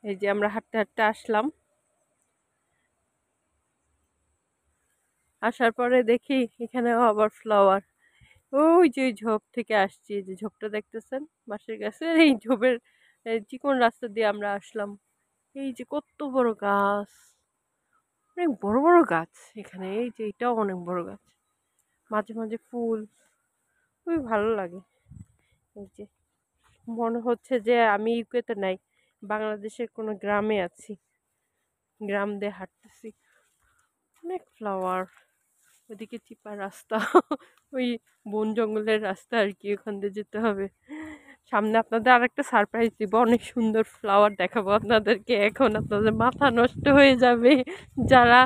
এই যে আমরা হাঁটতে হাঁটতে আসলাম, আসার পরে দেখি এখানেও আবার ফ্লাওয়ার। ওই যে ওই ঝোপ থেকে আসছি, যে ঝোপটা দেখতেছেন বাঁশের গাছের, এই ঝোপের চিকন রাস্তা দিয়ে আমরা আসলাম। এই যে কত বড় গাছ, অনেক বড় বড় গাছ এখানে। এই যে এটাও অনেক বড় গাছ, মাঝে মাঝে ফুল, খুবই ভালো লাগে। এই যে মনে হচ্ছে যে আমি ইউকেতে নাই, বাংলাদেশের কোনো গ্রামে আছি, গ্রাম দিয়ে হাঁটতেছি। অনেক ফ্লাওয়ার, ওদিকে চিপা রাস্তা ওই বন জঙ্গলের রাস্তা আর কি, ওখান দিয়ে যেতে হবে। সামনে আপনাদের আর একটা সারপ্রাইজ দিব, অনেক সুন্দর ফ্লাওয়ার দেখাবো আপনাদেরকে। এখন আপনাদের মাথা নষ্ট হয়ে যাবে যারা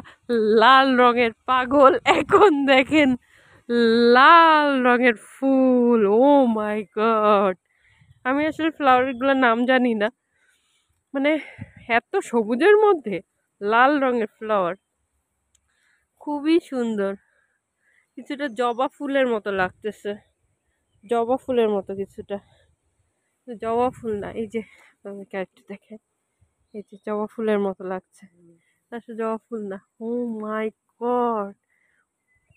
লাল রঙের পাগল। এখন দেখেন লাল রঙের ফুল, ও মাই গড! আমি আসলে ফ্লাওয়ারগুলোর নাম জানি না, মানে এত সবুজের মধ্যে লাল রঙের ফ্লাওয়ার, খুবই সুন্দর। কিছুটা জবা ফুলের মতো লাগতেছে, জবা ফুলের মতো কিছুটা, জবা ফুল না। এই যে আপনাদেরকে একটু দেখেন, এই যে জবা ফুলের মতো লাগছে, আসলে জবা ফুল না। ও মাই গড,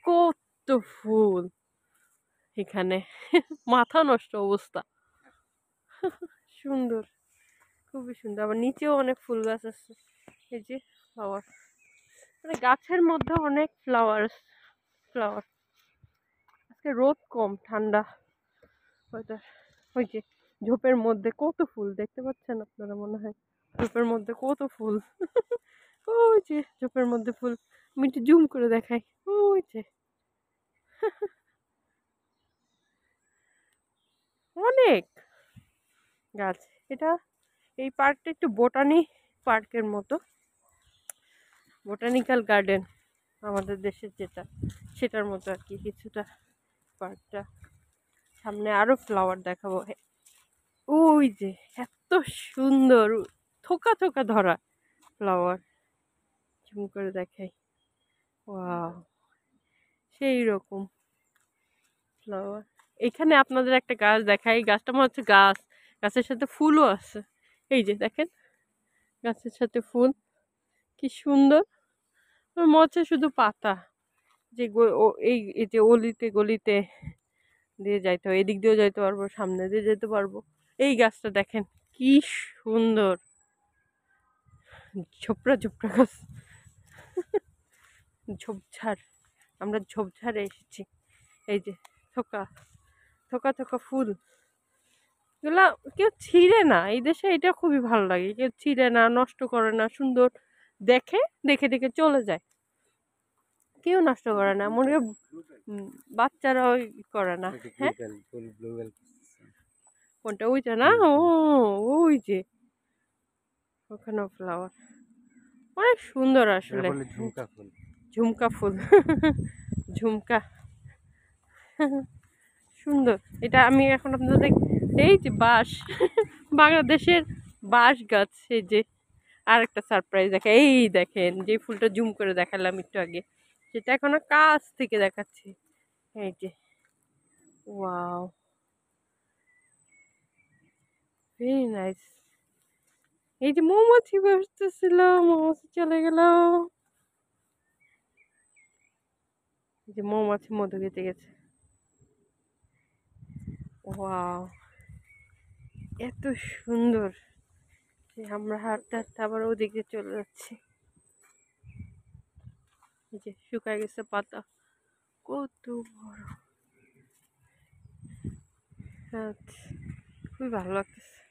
কত ফুল এখানে! মাথা নষ্ট অবস্থা, সুন্দর, খুবই সুন্দর। আবার নিচেও অনেক ফুল গাছ আছে। এই যে ফ্লাওয়ার, মানে গাছের মধ্যে অনেক ফ্লাওয়ার, ফ্লাওয়ার। আজকে রোদ কম, ঠান্ডা ওয়েদার। ওই যে ঝোপের মধ্যে কত ফুল দেখতে পাচ্ছেন আপনারা, মনে হয় ঝোপের মধ্যে কত ফুল। ওই যে ঝোপের মধ্যে ফুল, আমি একটু জুম করে দেখাই। ওই যে অনেক গাছ। এটা, এই পার্কটা একটু বোটানি পার্কের মতো, বোটানিক্যাল গার্ডেন আমাদের দেশের যেটা, সেটার মতো আর কি কিছুটা পার্কটা। সামনে আরো ফ্লাওয়ার দেখাবো। ওই যে এত সুন্দর থোকা থোকা ধরা ফ্লাওয়ার, জুম করে দেখাই। ওয়াও, সেই রকম ফ্লাওয়ার। এখানে আপনাদের একটা গাছ দেখাই, গাছটা মনে হচ্ছে গাছ, গাছের সাথে ফুলও আছে। এই যে দেখেন, গাছের সাথে ফুল, কি সুন্দর। আমার মনে হচ্ছে শুধু পাতা, যে এই যে অলিতে গলিতে দিয়ে যাইতে হয়, এদিক দিয়েও যাইতে পারবো, সামনে দিয়ে যেতে পারবো। এই গাছটা দেখেন কি সুন্দর, ঝোপড়া ঝোপড়া গাছ, ঝোপঝাড়, আমরা ঝোপঝাড়ে এসেছি। এই যে থোকা থোকা থোকা ফুল, এগুলা কেউ ছিঁড়ে না, এই দেশে এটা খুবই ভালো লাগে, কেউ ছিঁড়ে না, নষ্ট করে না, সুন্দর দেখে, দেখে দেখে চলে যায়, কেউ নষ্ট করে না, মনে হয় বাচ্চারাও করে না। হ্যাঁ, কোনটা? ওইটা না, ও ওই যে ওখানেও ফ্লাওয়ার, অনেক সুন্দর আসলে। ঝুমকা ফুল, ঝুমকা, সুন্দর। এটা আমি এখন আপনাদের, এই যে বাঁশ, বাংলাদেশের বাঁশ গাছ। এই যে আর একটা সারপ্রাইজ দেখে, এই দেখেন যে ফুলটা জুম করে দেখালাম একটু আগে, সেটা এখন কাছ থেকে দেখাচ্ছি। এই যে ওয়াও, ভেরি নাইস। এই যে মৌমাছি বসতেছিল, মৌমাছি চলে গেল। এই যে মৌমাছি মধু খেতে গেছে। ওয়াও, এত সুন্দর যে আমরা হাঁটতে হাঁটতে আবার ওদিকে চলে যাচ্ছি। এই যে শুকায় গেছে পাতা, কত বড়। আচ্ছা, খুবই ভালো লাগতেছে।